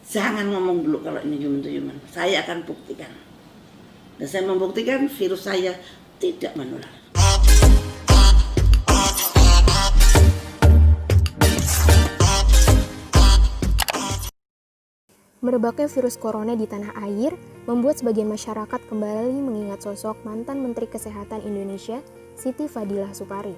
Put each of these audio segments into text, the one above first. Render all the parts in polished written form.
Jangan ngomong dulu kalau ini human to human. Saya akan buktikan. Dan saya membuktikan virus saya tidak menular. Merebaknya virus corona di tanah air membuat sebagian masyarakat kembali mengingat sosok mantan Menteri Kesehatan Indonesia, Siti Fadilah Supari.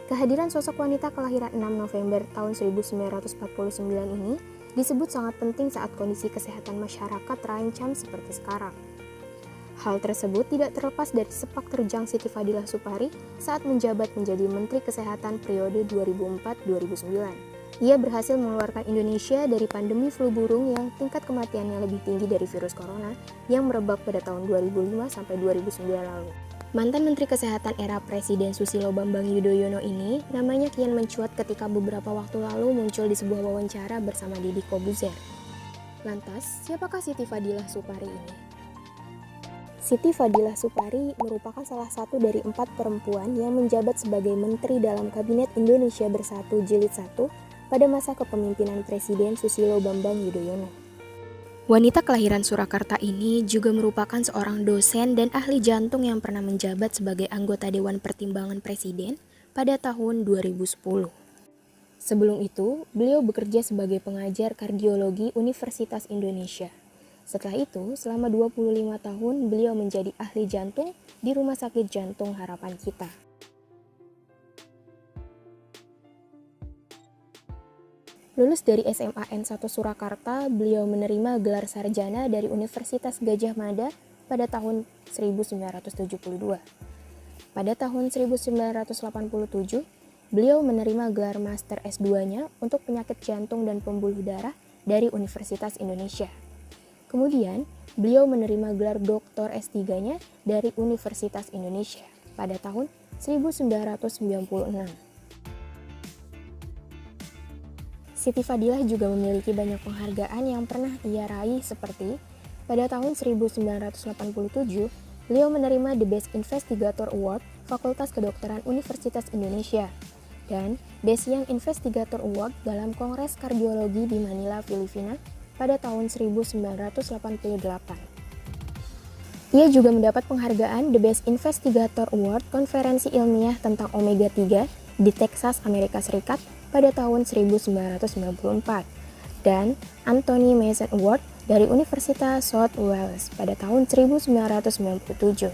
Kehadiran sosok wanita kelahiran 6 November tahun 1949 ini disebut sangat penting saat kondisi kesehatan masyarakat terancam seperti sekarang. Hal tersebut tidak terlepas dari sepak terjang Siti Fadilah Supari saat menjabat menjadi Menteri Kesehatan periode 2004-2009. Ia berhasil mengeluarkan Indonesia dari pandemi flu burung yang tingkat kematiannya lebih tinggi dari virus corona yang merebak pada tahun 2005 sampai 2009 lalu. Mantan Menteri Kesehatan era Presiden Susilo Bambang Yudhoyono ini namanya kian mencuat ketika beberapa waktu lalu muncul di sebuah wawancara bersama Deddy Corbuzier. Lantas, siapakah Siti Fadilah Supari ini? Siti Fadilah Supari merupakan salah satu dari 4 perempuan yang menjabat sebagai Menteri dalam Kabinet Indonesia Bersatu Jilid 1 pada masa kepemimpinan Presiden Susilo Bambang Yudhoyono. Wanita kelahiran Surakarta ini juga merupakan seorang dosen dan ahli jantung yang pernah menjabat sebagai anggota Dewan Pertimbangan Presiden pada tahun 2010. Sebelum itu, beliau bekerja sebagai pengajar kardiologi Universitas Indonesia. Setelah itu, selama 25 tahun beliau menjadi ahli jantung di Rumah Sakit Jantung Harapan Kita. Lulus dari SMA N1 Surakarta, beliau menerima gelar sarjana dari Universitas Gadjah Mada pada tahun 1972. Pada tahun 1987, beliau menerima gelar Master S2-nya untuk penyakit jantung dan pembuluh darah dari Universitas Indonesia. Kemudian, beliau menerima gelar Dr. S3-nya dari Universitas Indonesia pada tahun 1996. Siti Fadilah juga memiliki banyak penghargaan yang pernah ia raih seperti pada tahun 1987, beliau menerima The Best Investigator Award Fakultas Kedokteran Universitas Indonesia dan Best Young Investigator Award dalam Kongres Kardiologi di Manila, Filipina pada tahun 1988. Ia juga mendapat penghargaan The Best Investigator Award Konferensi Ilmiah tentang Omega 3 di Texas, Amerika Serikat pada tahun 1994 dan Anthony Mason Award dari Universitas South Wales pada tahun 1997.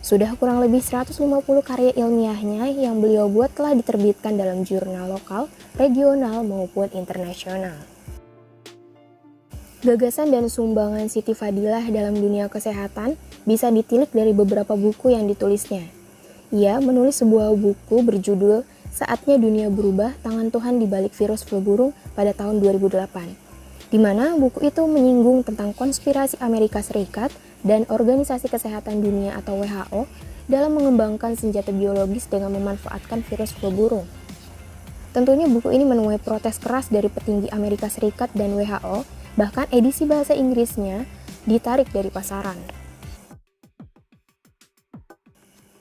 Sudah kurang lebih 150 karya ilmiahnya yang beliau buat telah diterbitkan dalam jurnal lokal, regional maupun internasional. Gagasan dan sumbangan Siti Fadilah dalam dunia kesehatan bisa ditilik dari beberapa buku yang ditulisnya. Ia menulis sebuah buku berjudul Saatnya Dunia Berubah, Tangan Tuhan di Balik Virus Flu Burung pada tahun 2008, di mana buku itu menyinggung tentang konspirasi Amerika Serikat dan Organisasi Kesehatan Dunia atau WHO dalam mengembangkan senjata biologis dengan memanfaatkan virus flu burung. Tentunya buku ini menuai protes keras dari petinggi Amerika Serikat dan WHO, bahkan edisi bahasa Inggrisnya ditarik dari pasaran.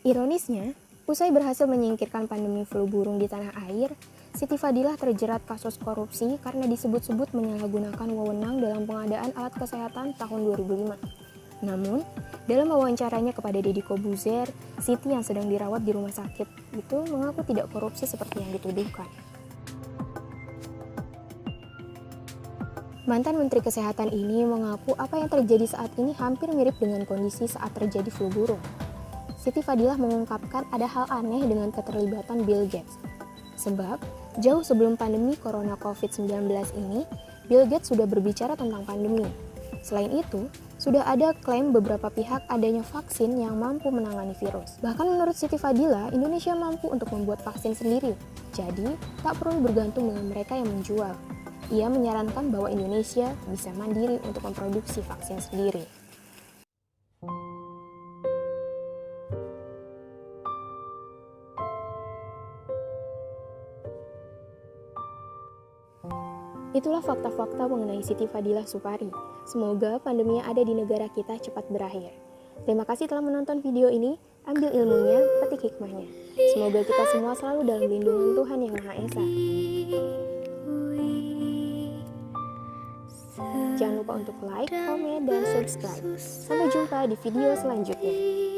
Ironisnya, usai berhasil menyingkirkan pandemi flu burung di tanah air, Siti Fadilah terjerat kasus korupsi karena disebut-sebut menyalahgunakan wewenang dalam pengadaan alat kesehatan tahun 2005. Namun, dalam wawancaranya kepada Deddy Corbuzier, Siti yang sedang dirawat di rumah sakit itu mengaku tidak korupsi seperti yang dituduhkan. Mantan Menteri Kesehatan ini mengaku apa yang terjadi saat ini hampir mirip dengan kondisi saat terjadi flu burung. Siti Fadilah mengungkapkan ada hal aneh dengan keterlibatan Bill Gates. Sebab, jauh sebelum pandemi corona COVID-19 ini, Bill Gates sudah berbicara tentang pandemi. Selain itu, sudah ada klaim beberapa pihak adanya vaksin yang mampu menangani virus. Bahkan menurut Siti Fadilah, Indonesia mampu untuk membuat vaksin sendiri. Jadi, tak perlu bergantung dengan mereka yang menjual. Ia menyarankan bahwa Indonesia bisa mandiri untuk memproduksi vaksin sendiri. Itulah fakta-fakta mengenai Siti Fadilah Supari. Semoga pandemi yang ada di negara kita cepat berakhir. Terima kasih telah menonton video ini. Ambil ilmunya, petik hikmahnya. Semoga kita semua selalu dalam lindungan Tuhan Yang Maha Esa. Jangan lupa untuk like, komen, dan subscribe. Sampai jumpa di video selanjutnya.